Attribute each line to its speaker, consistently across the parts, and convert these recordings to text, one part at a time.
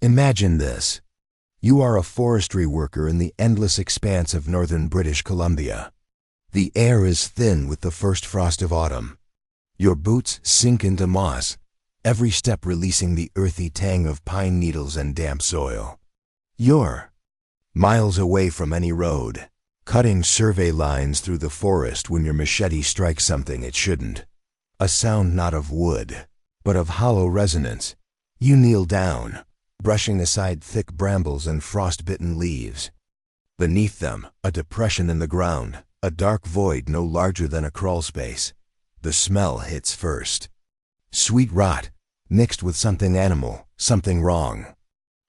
Speaker 1: Imagine this. You are a forestry worker in the endless expanse of northern British Columbia. The air is thin with the first frost of autumn. Your boots sink into moss, every step releasing the earthy tang of pine needles and damp soil. You're miles away from any road, cutting survey lines through the forest when your machete strikes something it shouldn't. A sound not of wood, but of hollow resonance. You kneel down, brushing aside thick brambles and frost-bitten leaves. Beneath them, a depression in the ground, a dark void no larger than a crawl space. The smell hits first. Sweet rot, mixed with something animal, something wrong.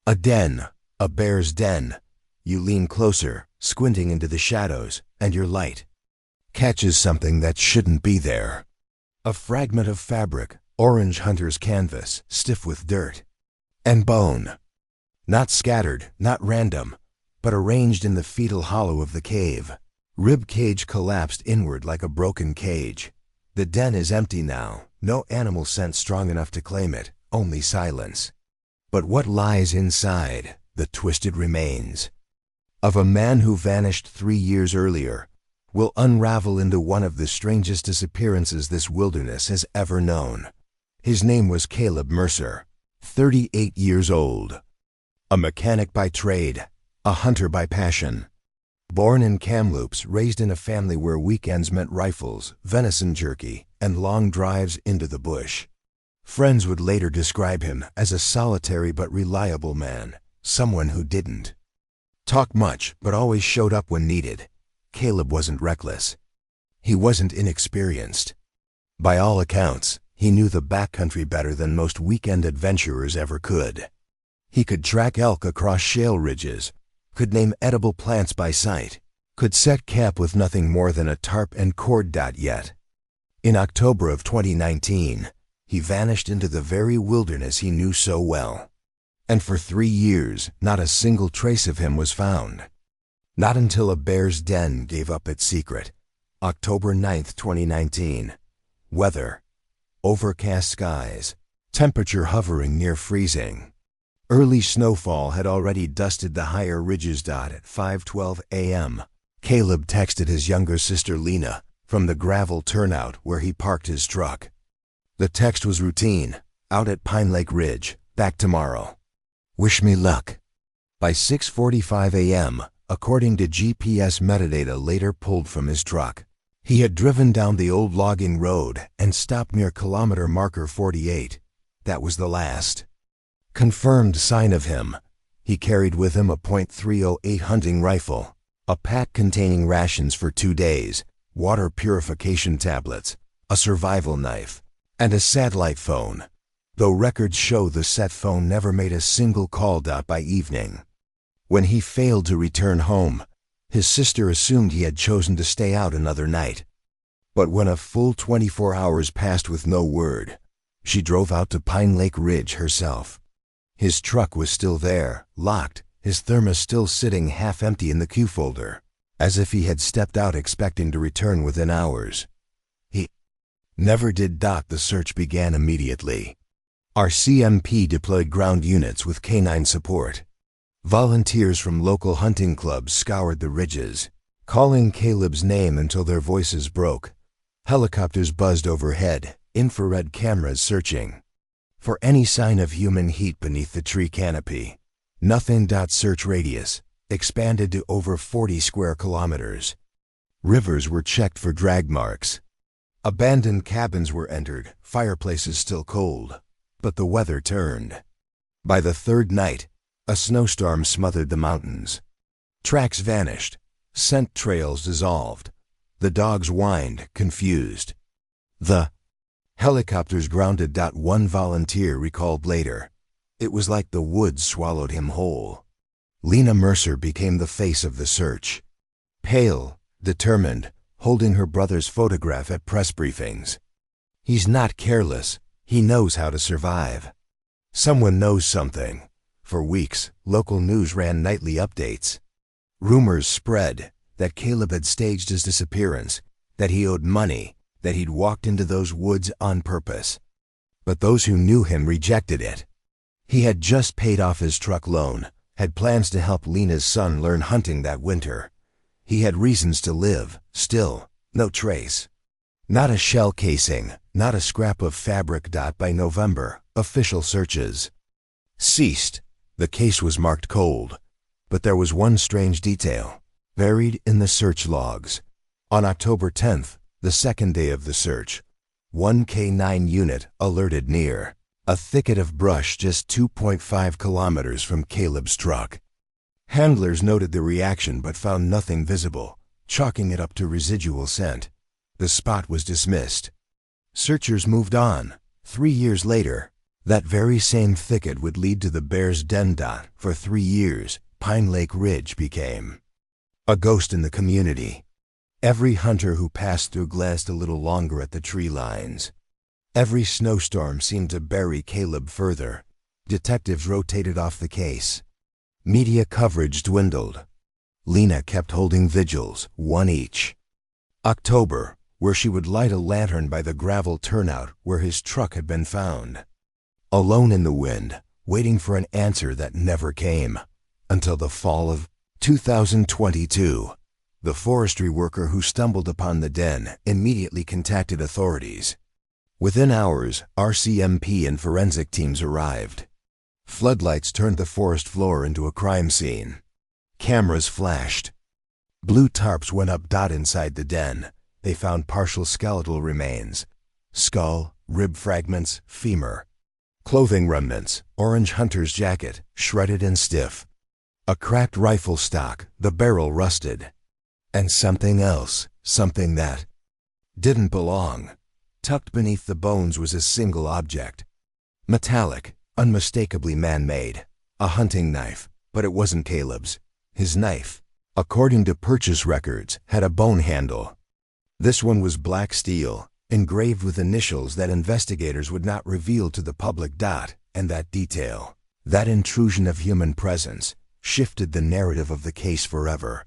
Speaker 1: A den, a bear's den. You lean closer, squinting into the shadows, and your light catches something that shouldn't be there. A fragment of fabric, orange hunter's canvas, stiff with dirt and bone. Not scattered, not random, but arranged in the fetal hollow of the cave. Rib cage collapsed inward like a broken cage. The den is empty now, no animal scent strong enough to claim it, only silence. But what lies inside, the twisted remains of a man who vanished 3 years earlier, will unravel into one of the strangest disappearances this wilderness has ever known. His name was Caleb Mercer, 38 years old. A mechanic by trade, a hunter by passion. Born in Kamloops, raised in a family where weekends meant rifles, venison jerky, and long drives into the bush. Friends would later describe him as a solitary but reliable man, someone who didn't talk much but always showed up when needed. Caleb wasn't reckless. He wasn't inexperienced. By all accounts, he knew the backcountry better than most weekend adventurers ever could. He could track elk across shale ridges, could name edible plants by sight, could set camp with nothing more than a tarp and cord. Yet, in October of 2019, he vanished into the very wilderness he knew so well. And for 3 years, not a single trace of him was found. Not until a bear's den gave up its secret. October 9th, 2019. Weather: overcast skies, temperature hovering near freezing. Early snowfall had already dusted the higher ridges. At 5:12 a.m., Caleb texted his younger sister Lena from the gravel turnout where he parked his truck. The text was routine: out at Pine Lake Ridge, back tomorrow. Wish me luck. By 6:45 a.m., according to GPS metadata later pulled from his truck, he had driven down the old logging road and stopped near kilometer marker 48. That was the last confirmed sign of him. He carried with him a .308 hunting rifle, a pack containing rations for 2 days, water purification tablets, a survival knife, and a satellite phone, though records show the set phone never made a single call. By evening, when he failed to return home, his sister assumed he had chosen to stay out another night. But when a full 24 hours passed with no word, she drove out to Pine Lake Ridge herself. His truck was still there, locked, his thermos still sitting half empty in the Q folder, as if he had stepped out expecting to return within hours. He never did. The search began immediately. Our CMP deployed ground units with canine support. Volunteers from local hunting clubs scoured the ridges, calling Caleb's name until their voices broke. Helicopters buzzed overhead, infrared cameras searching for any sign of human heat beneath the tree canopy. Nothing. Search radius expanded to over 40 square kilometers. Rivers were checked for drag marks. Abandoned cabins were entered, fireplaces still cold. But the weather turned. By the third night, a snowstorm smothered the mountains. Tracks vanished, scent trails dissolved. The dogs whined, confused. The helicopters grounded. One volunteer recalled later. It was like the woods swallowed him whole. Lena Mercer became the face of the search. Pale, determined, holding her brother's photograph at press briefings. He's not careless. He knows how to survive. Someone knows something. For weeks, local news ran nightly updates. Rumors spread that Caleb had staged his disappearance, that he owed money, that he'd walked into those woods on purpose. But those who knew him rejected it. He had just paid off his truck loan, had plans to help Lena's son learn hunting that winter. He had reasons to live, still, no trace. Not a shell casing, not a scrap of fabric. By November, official searches ceased. The case was marked cold. But there was one strange detail, buried in the search logs. On October 10th, the second day of the search, one K9 unit alerted near a thicket of brush just 2.5 kilometers from Caleb's truck. Handlers noted the reaction but found nothing visible, chalking it up to residual scent. The spot was dismissed. Searchers moved on. 3 years later, that very same thicket would lead to the bear's den. For 3 years, Pine Lake Ridge became a ghost in the community. Every hunter who passed through glanced a little longer at the tree lines. Every snowstorm seemed to bury Caleb further. Detectives rotated off the case. Media coverage dwindled. Lena kept holding vigils, one each. October, where she would light a lantern by the gravel turnout where his truck had been found. Alone in the wind, waiting for an answer that never came. Until the fall of 2022. The forestry worker who stumbled upon the den immediately contacted authorities. Within hours, RCMP and forensic teams arrived. Floodlights turned the forest floor into a crime scene. Cameras flashed. Blue tarps went up. Inside the den, they found partial skeletal remains. Skull, rib fragments, femur. Clothing remnants, orange hunter's jacket, shredded and stiff. A cracked rifle stock, the barrel rusted. And something else, something that didn't belong. Tucked beneath the bones was a single object. Metallic, unmistakably man-made. A hunting knife, but it wasn't Caleb's. His knife, according to purchase records, had a bone handle. This one was black steel, engraved with initials that investigators would not reveal to the public. And that detail, that intrusion of human presence, shifted the narrative of the case forever.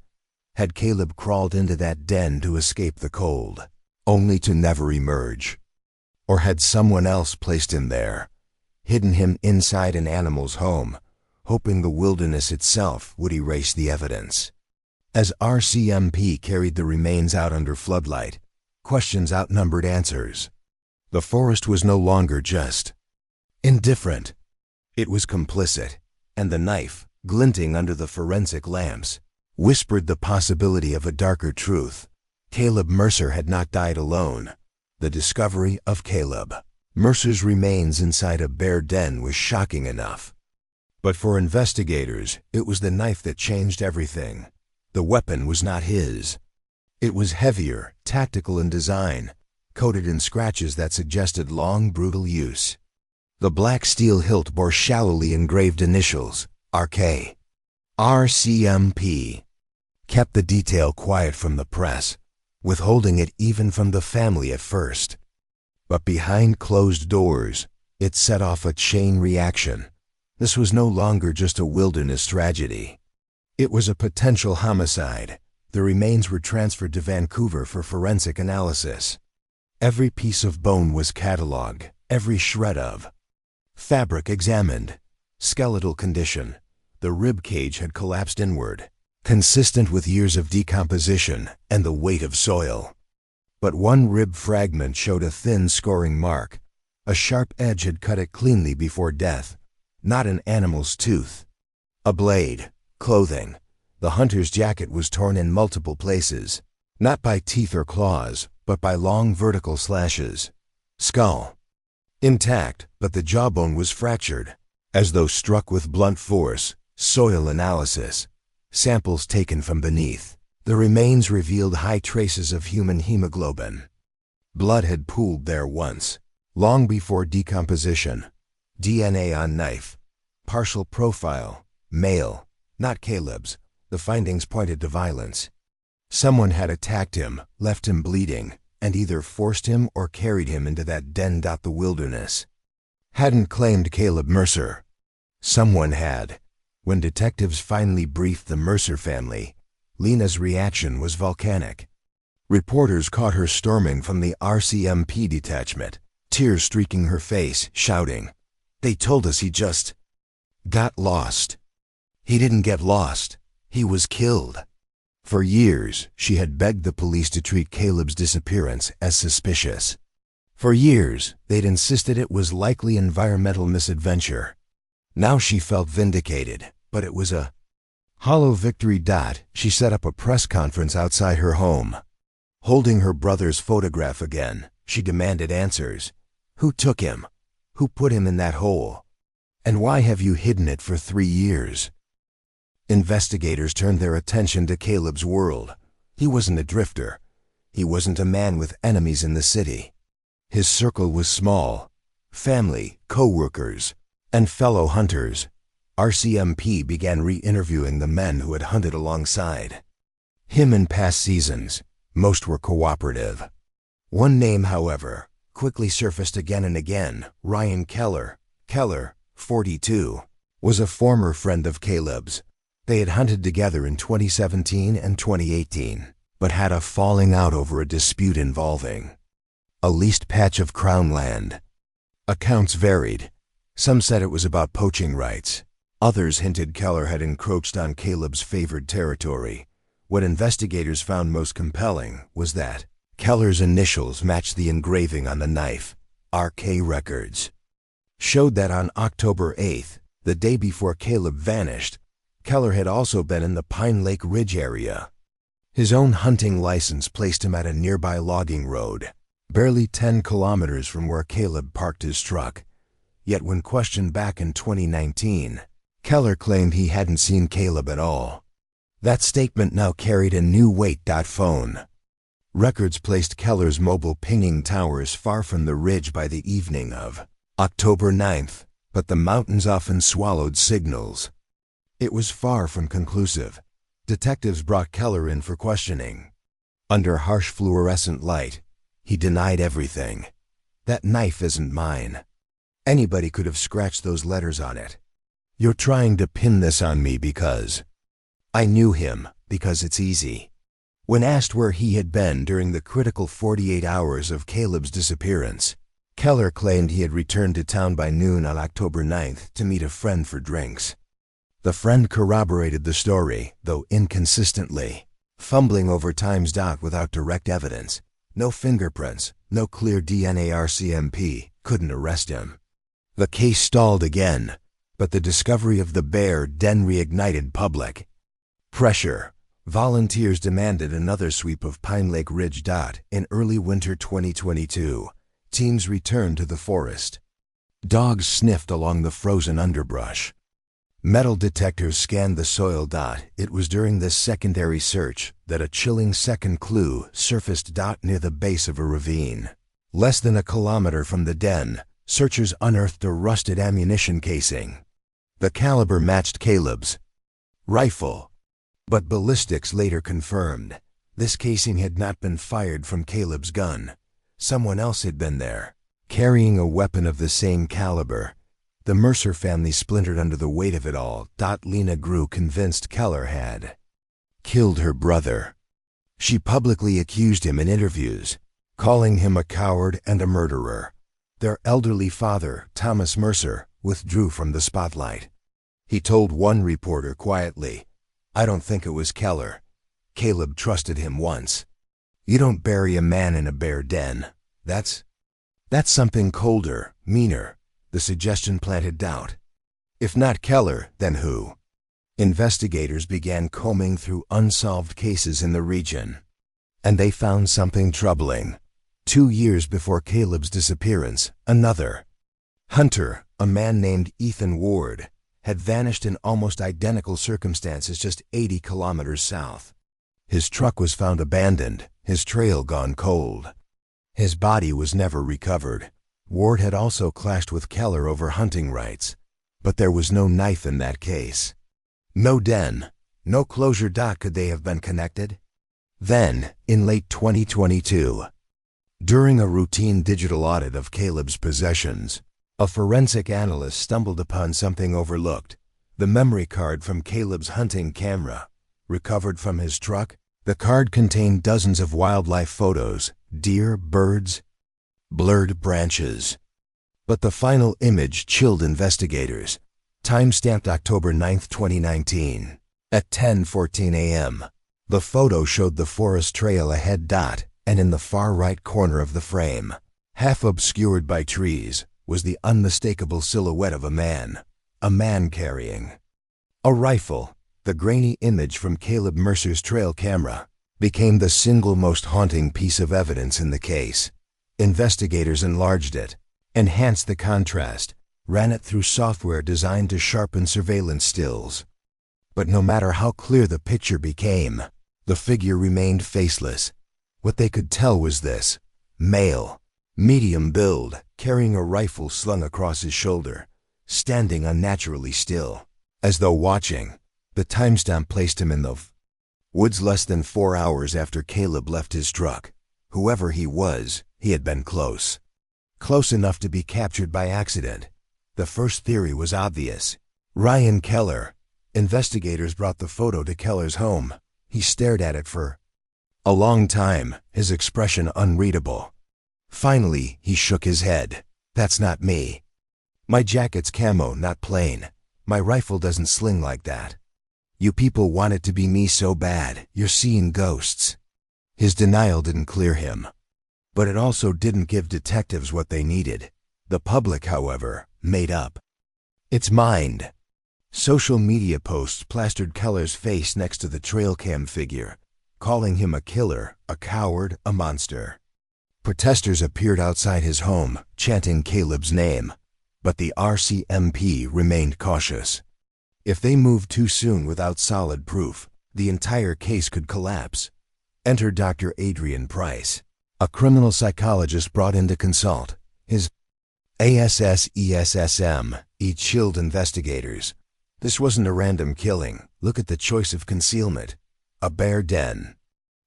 Speaker 1: Had Caleb crawled into that den to escape the cold, only to never emerge? Or had someone else placed him there, hidden him inside an animal's home, hoping the wilderness itself would erase the evidence? As RCMP carried the remains out under floodlight, questions outnumbered answers. The forest was no longer just indifferent. It was complicit, and the knife, glinting under the forensic lamps, whispered the possibility of a darker truth. Caleb Mercer had not died alone. The discovery of Caleb Mercer's remains inside a bear den was shocking enough. But for investigators, it was the knife that changed everything. The weapon was not his. It was heavier, tactical in design, coated in scratches that suggested long, brutal use. The black steel hilt bore shallowly engraved initials, RK. RCMP. Kept the detail quiet from the press, withholding it even from the family at first. But behind closed doors, it set off a chain reaction. This was no longer just a wilderness tragedy. It was a potential homicide. The remains were transferred to Vancouver for forensic analysis. Every piece of bone was catalogued, every shred of fabric examined. Skeletal condition. The rib cage had collapsed inward, consistent with years of decomposition and the weight of soil. But one rib fragment showed a thin scoring mark. A sharp edge had cut it cleanly before death. Not an animal's tooth. A blade. Clothing. The hunter's jacket was torn in multiple places, not by teeth or claws, but by long vertical slashes. Skull. Intact, but the jawbone was fractured, as though struck with blunt force. Soil analysis. Samples taken from beneath. The remains revealed high traces of human hemoglobin. Blood had pooled there once, long before decomposition. DNA on knife. Partial profile. Male. Not Caleb's. The findings pointed to violence. Someone had attacked him, left him bleeding, and either forced him or carried him into that den. The wilderness hadn't claimed Caleb Mercer. Someone had. When detectives finally briefed the Mercer family, Lena's reaction was volcanic. Reporters caught her storming from the RCMP detachment, tears streaking her face, shouting, "They told us he just Got lost. He didn't get lost. He was killed. For years, she had begged the police to treat Caleb's disappearance as suspicious. For years, they'd insisted it was likely environmental misadventure. Now she felt vindicated, but it was a hollow victory. She set up a press conference outside her home. Holding her brother's photograph again, she demanded answers. Who took him? Who put him in that hole? And why have you hidden it for 3 years? Investigators turned their attention to Caleb's world. He wasn't a drifter. He wasn't a man with enemies in the city. His circle was small. Family, co-workers, and fellow hunters. RCMP began re-interviewing the men who had hunted alongside him in past seasons. Most were cooperative. One name, however, quickly surfaced again and again. Ryan Keller. Keller, 42, was a former friend of Caleb's. They had hunted together in 2017 and 2018, but had a falling out over a dispute involving a leased patch of Crown land. Accounts varied. Some said it was about poaching rights. Others hinted Keller had encroached on Caleb's favored territory. What investigators found most compelling was that Keller's initials matched the engraving on the knife. RK Records showed that on October 8th, the day before Caleb vanished, Keller had also been in the Pine Lake Ridge area. His own hunting license placed him at a nearby logging road, barely 10 kilometers from where Caleb parked his truck. Yet when questioned back in 2019, Keller claimed he hadn't seen Caleb at all. That statement now carried a new weight. Phone records placed Keller's mobile pinging towers far from the ridge by the evening of October 9th, but the mountains often swallowed signals. It was far from conclusive. Detectives brought Keller in for questioning. Under harsh fluorescent light, he denied everything. That knife isn't mine. Anybody could have scratched those letters on it. You're trying to pin this on me because I knew him, because it's easy. When asked where he had been during the critical 48 hours of Caleb's disappearance, Keller claimed he had returned to town by noon on October 9th to meet a friend for drinks. The friend corroborated the story, though inconsistently, fumbling over times. Without direct evidence, no fingerprints, no clear DNA. RCMP couldn't arrest him. The case stalled again, but the discovery of the bear den reignited public pressure. Volunteers demanded another sweep of Pine Lake Ridge. In early winter 2022, teams returned to the forest. Dogs sniffed along the frozen underbrush. Metal detectors scanned the soil. It was during this secondary search that a chilling second clue surfaced. Near the base of a ravine, less than a kilometer from the den, searchers unearthed a rusted ammunition casing. The caliber matched Caleb's rifle, but ballistics later confirmed this casing had not been fired from Caleb's gun. Someone else had been there, carrying a weapon of the same caliber. The Mercer family splintered under the weight of it all. Lena grew convinced Keller had killed her brother. She publicly accused him in interviews, calling him a coward and a murderer. Their elderly father, Thomas Mercer, withdrew from the spotlight. He told one reporter quietly, "I don't think it was Keller. Caleb trusted him once. You don't bury a man in a bear den. That's something colder, meaner." The suggestion planted doubt. If not Keller, then who? Investigators began combing through unsolved cases in the region, and they found something troubling. 2 years before Caleb's disappearance, another hunter, a man named Ethan Ward, had vanished in almost identical circumstances just 80 kilometers south. His truck was found abandoned, his trail gone cold. His body was never recovered. Ward had also clashed with Keller over hunting rights, but there was no knife in that case. No den, no closure. Could they have been connected? Then, in late 2022, during a routine digital audit of Caleb's possessions, a forensic analyst stumbled upon something overlooked: the memory card from Caleb's hunting camera. Recovered from his truck, the card contained dozens of wildlife photos: deer, birds, blurred branches. But the final image chilled investigators. Timestamped October 9, 2019. At 10:14 a.m. The photo showed the forest trail ahead. And in the far right corner of the frame, half obscured by trees, was the unmistakable silhouette of a man carrying a rifle. The grainy image from Caleb Mercer's trail camera became the single most haunting piece of evidence in the case. Investigators enlarged it, enhanced the contrast, ran it through software designed to sharpen surveillance stills. But no matter how clear the picture became, the figure remained faceless. What they could tell was this: male, medium build, carrying a rifle slung across his shoulder, standing unnaturally still, as though watching. The timestamp placed him in the woods less than 4 hours after Caleb left his truck. Whoever he was, he had been close. Close enough to be captured by accident. The first theory was obvious. Ryan Keller. Investigators brought the photo to Keller's home. He stared at it for a long time, his expression unreadable. Finally, he shook his head. "That's not me. My jacket's camo, not plain. My rifle doesn't sling like that. You people want it to be me so bad, you're seeing ghosts." His denial didn't clear him. But it also didn't give detectives what they needed. The public, however, made up its mind. Social media posts plastered Keller's face next to the trail cam figure, calling him a killer, a coward, a monster. Protesters appeared outside his home, chanting Caleb's name. But the RCMP remained cautious. If they moved too soon without solid proof, the entire case could collapse. Enter Dr. Adrian Price, a criminal psychologist brought in to consult. His ASSESSM chilled investigators. This wasn't a random killing. Look at the choice of concealment. A bear den.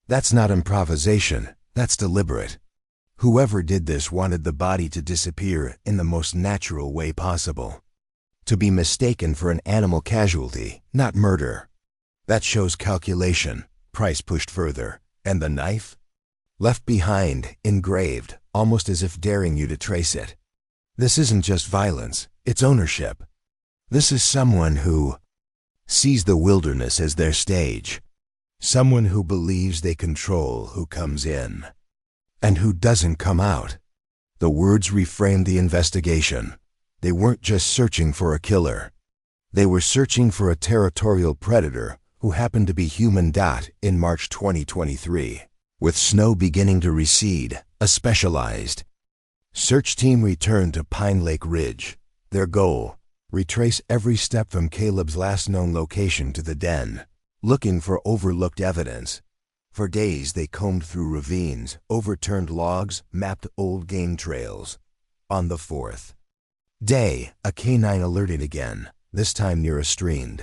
Speaker 1: That's not improvisation, that's deliberate. Whoever did this wanted the body to disappear in the most natural way possible. To be mistaken for an animal casualty, not murder. That shows calculation. Price pushed further. And the knife? Left behind, engraved, almost as if daring you to trace it. This isn't just violence, it's ownership. This is someone who sees the wilderness as their stage. Someone who believes they control who comes in and who doesn't come out. The words reframed the investigation. They weren't just searching for a killer. They were searching for a territorial predator who happened to be human. In March 2023, with snow beginning to recede, a specialized search team returned to Pine Lake Ridge. Their goal: retrace every step from Caleb's last known location to the den, looking for overlooked evidence. For days they combed through ravines, overturned logs, mapped old game trails. On the fourth day, a canine alerted again, this time near a stream.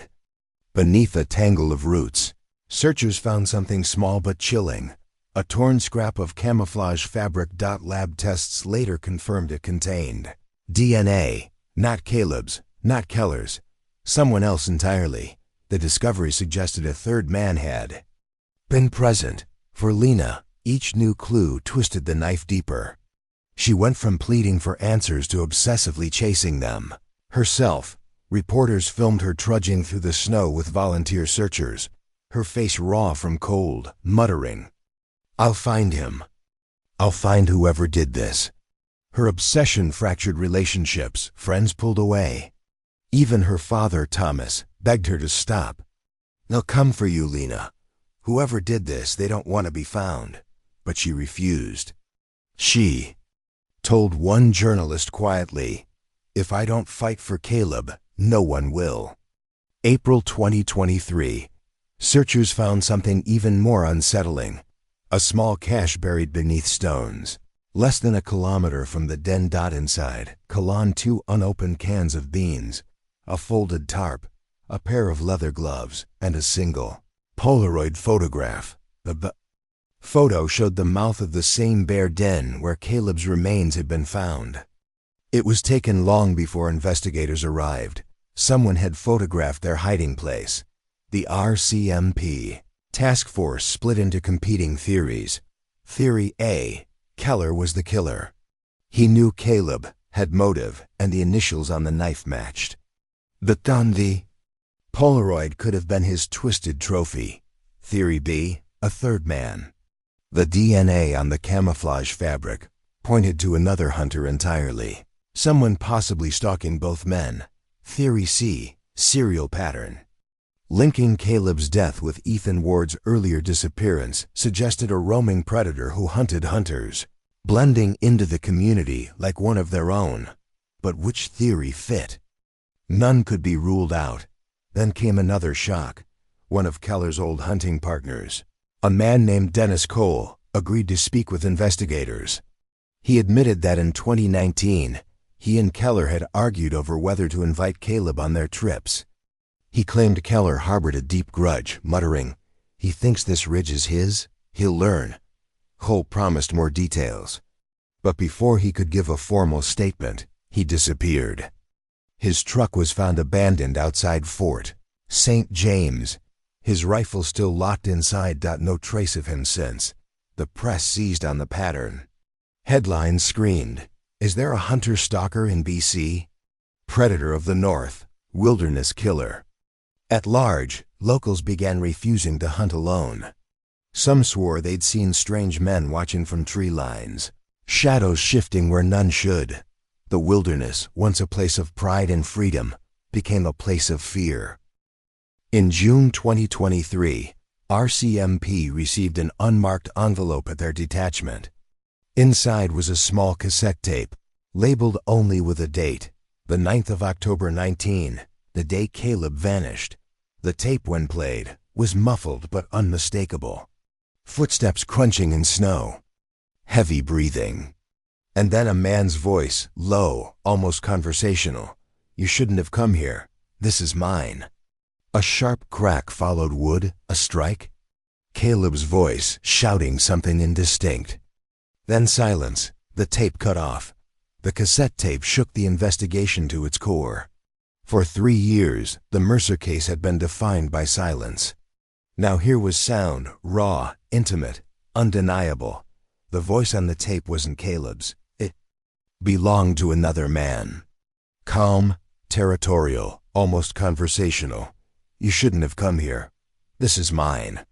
Speaker 1: Beneath a tangle of roots, searchers found something small but chilling. A torn scrap of camouflage fabric. Lab tests later confirmed it contained DNA, not Caleb's, not Keller's, someone else entirely. The discovery suggested a third man had been present. For Lena, each new clue twisted the knife deeper. She went from pleading for answers to obsessively chasing them. Herself, reporters filmed her trudging through the snow with volunteer searchers, her face raw from cold, muttering, "I'll find him. I'll find whoever did this." Her obsession fractured relationships. Friends pulled away. Even her father, Thomas, begged her to stop. "They'll come for you, Lena. Whoever did this, they don't want to be found." But she refused. She told one journalist quietly, "If I don't fight for Caleb, no one will." April 2023. Searchers found something even more unsettling. A small cache buried beneath stones. Less than a kilometer from the den. Inside, Kalan, 2 unopened cans of beans, a folded tarp, a pair of leather gloves, and a single Polaroid photograph. The photo showed the mouth of the same bear den where Caleb's remains had been found. It was taken long before investigators arrived. Someone had photographed their hiding place. The RCMP task force split into competing theories. Theory A: Keller was the killer. He knew Caleb, had motive, and the initials on the knife matched. The Tanvi Polaroid could have been his twisted trophy. Theory B, a third man. The DNA on the camouflage fabric pointed to another hunter entirely. Someone possibly stalking both men. Theory C, serial pattern. Linking Caleb's death with Ethan Ward's earlier disappearance suggested a roaming predator who hunted hunters, blending into the community like one of their own. But which theory fit? None could be ruled out. Then came another shock. One of Keller's old hunting partners, a man named Dennis Cole, agreed to speak with investigators. He admitted that in 2019, he and Keller had argued over whether to invite Caleb on their trips. He claimed Keller harbored a deep grudge, muttering, "He thinks this ridge is his, he'll learn." Cole promised more details. But before he could give a formal statement, he disappeared. His truck was found abandoned outside Fort St. James. His rifle still locked inside. No trace of him since. The press seized on the pattern. Headlines screamed, "Is there a hunter-stalker in BC? Predator of the North, wilderness killer." At large, locals began refusing to hunt alone. Some swore they'd seen strange men watching from tree lines, shadows shifting where none should. The wilderness, once a place of pride and freedom, became a place of fear. In June 2023, RCMP received an unmarked envelope at their detachment. Inside was a small cassette tape, labeled only with a date, the 9th of October 19, the day Caleb vanished. The tape, when played, was muffled but unmistakable. Footsteps crunching in snow. Heavy breathing. And then a man's voice, low, almost conversational. "You shouldn't have come here. This is mine." A sharp crack followed. Would a strike? Caleb's voice, shouting something indistinct. Then silence, the tape cut off. The cassette tape shook the investigation to its core. For 3 years, the Mercer case had been defined by silence. Now here was sound, raw, intimate, undeniable. The voice on the tape wasn't Caleb's. It belonged to another man. Calm, territorial, almost conversational. "You shouldn't have come here. This is mine."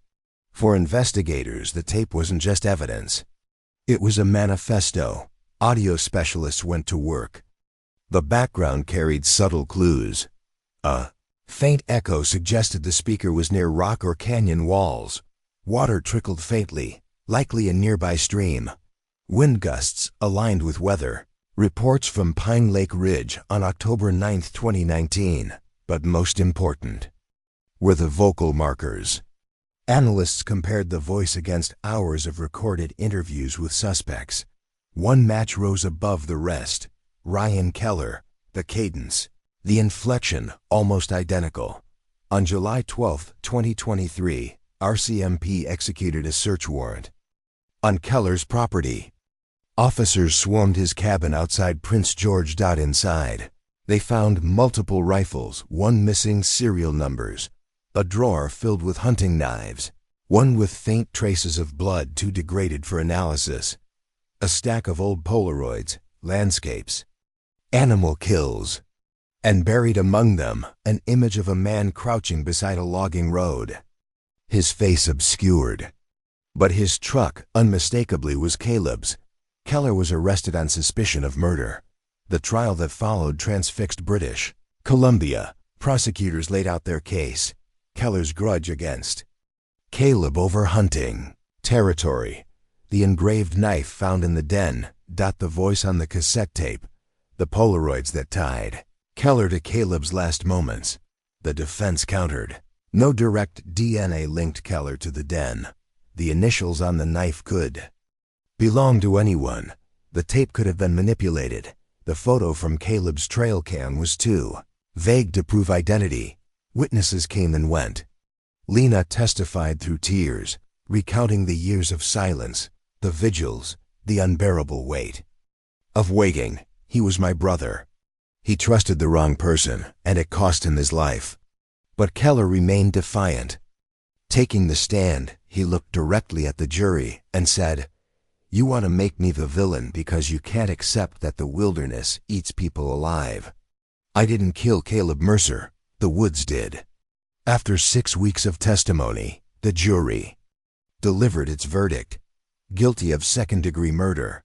Speaker 1: For investigators, the tape wasn't just evidence. It was a manifesto. Audio specialists went to work. The background carried subtle clues. A faint echo suggested the speaker was near rock or canyon walls. Water trickled faintly, likely a nearby stream. Wind gusts aligned with weather. Reports from Pine Lake Ridge on October 9, 2019. But most important were the vocal markers. Analysts compared the voice against hours of recorded interviews with suspects. One match rose above the rest. Ryan Keller, the cadence, the inflection, almost identical. On July 12, 2023, RCMP executed a search warrant on Keller's property. Officers swarmed his cabin outside Prince George. Inside, they found multiple rifles, one missing serial numbers, a drawer filled with hunting knives, one with faint traces of blood too degraded for analysis, a stack of old Polaroids, landscapes, animal kills, and buried among them an image of a man crouching beside a logging road, his face obscured. But his truck, unmistakably, was Caleb's. Keller was arrested on suspicion of murder. The trial that followed transfixed British Columbia. Prosecutors laid out their case. Keller's grudge against Caleb over hunting territory, the engraved knife found in the den, the voice on the cassette tape, the Polaroids that tied Keller to Caleb's last moments. The defense countered. No direct DNA linked Keller to the den. The initials on the knife could belong to anyone. The tape could have been manipulated. The photo from Caleb's trail cam was too vague to prove identity. Witnesses came and went. Lena testified through tears, recounting the years of silence, the vigils, the unbearable weight of waiting. "He was my brother. He trusted the wrong person, and it cost him his life." But Keller remained defiant. Taking the stand, he looked directly at the jury and said, "You want to make me the villain because you can't accept that the wilderness eats people alive. I didn't kill Caleb Mercer, the woods did. After 6 weeks of testimony, the jury delivered its verdict. Guilty of second-degree murder.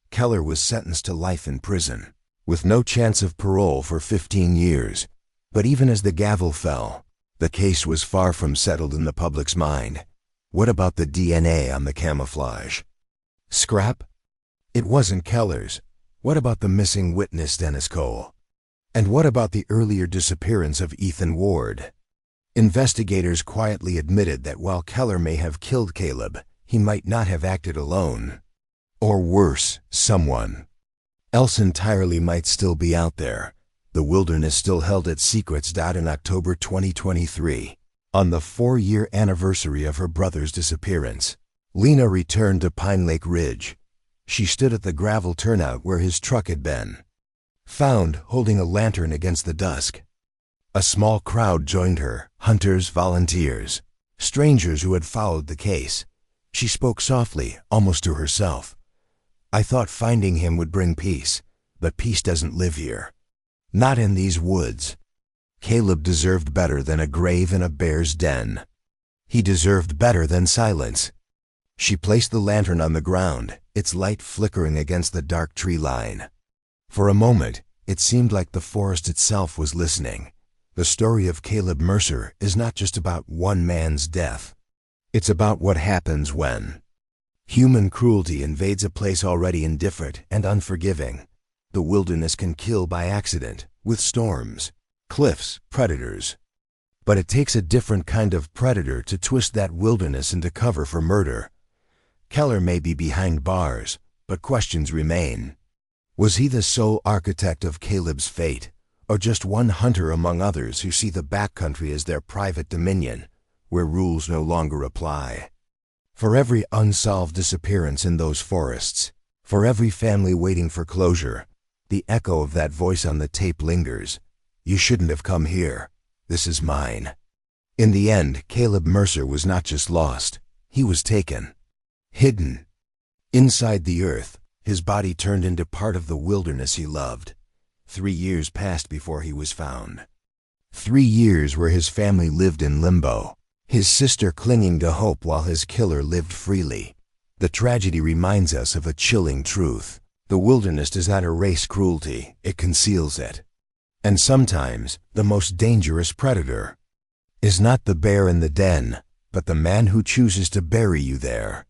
Speaker 1: Keller was sentenced to life in prison, with no chance of parole for 15 years. But even as the gavel fell, the case was far from settled in the public's mind. What about the DNA on the camouflage? Scrap? It wasn't Keller's. What about the missing witness, Dennis Cole? And what about the earlier disappearance of Ethan Ward? Investigators quietly admitted that while Keller may have killed Caleb, he might not have acted alone. Or worse, someone else entirely might still be out there. The Wilderness still held its secrets. In October 2023, on the 4-year anniversary of her brother's disappearance, Lena returned to Pine Lake Ridge. She stood at the gravel turnout where his truck had been found, holding a lantern against the dusk. A small crowd joined her, hunters, volunteers, strangers who had followed the case. She spoke softly, almost to herself. I thought finding him would bring peace, but peace doesn't live here. Not in these woods. Caleb deserved better than a grave in a bear's den. He deserved better than silence. She placed the lantern on the ground, its light flickering against the dark tree line. For a moment, it seemed like the forest itself was listening. The story of Caleb Mercer is not just about one man's death. It's about what happens when human cruelty invades a place already indifferent and unforgiving. The Wilderness can kill by accident, with storms, cliffs, predators. But it takes a different kind of predator to twist that Wilderness into cover for murder. Keller may be behind bars, but questions remain. Was he the sole architect of Caleb's fate, or just one hunter among others who see the backcountry as their private dominion, where rules no longer apply? For every unsolved disappearance in those forests, for every family waiting for closure, the echo of that voice on the tape lingers. You shouldn't have come here. This is mine. In the end, Caleb Mercer was not just lost. He was taken. Hidden. Inside the earth, his body turned into part of the Wilderness he loved. 3 years passed before he was found. 3 years where his family lived in limbo, his sister clinging to hope while his killer lived freely. The tragedy reminds us of a chilling truth. The Wilderness does not erase cruelty, it conceals it. And sometimes, the most dangerous predator is not the bear in the den, but the man who chooses to bury you there.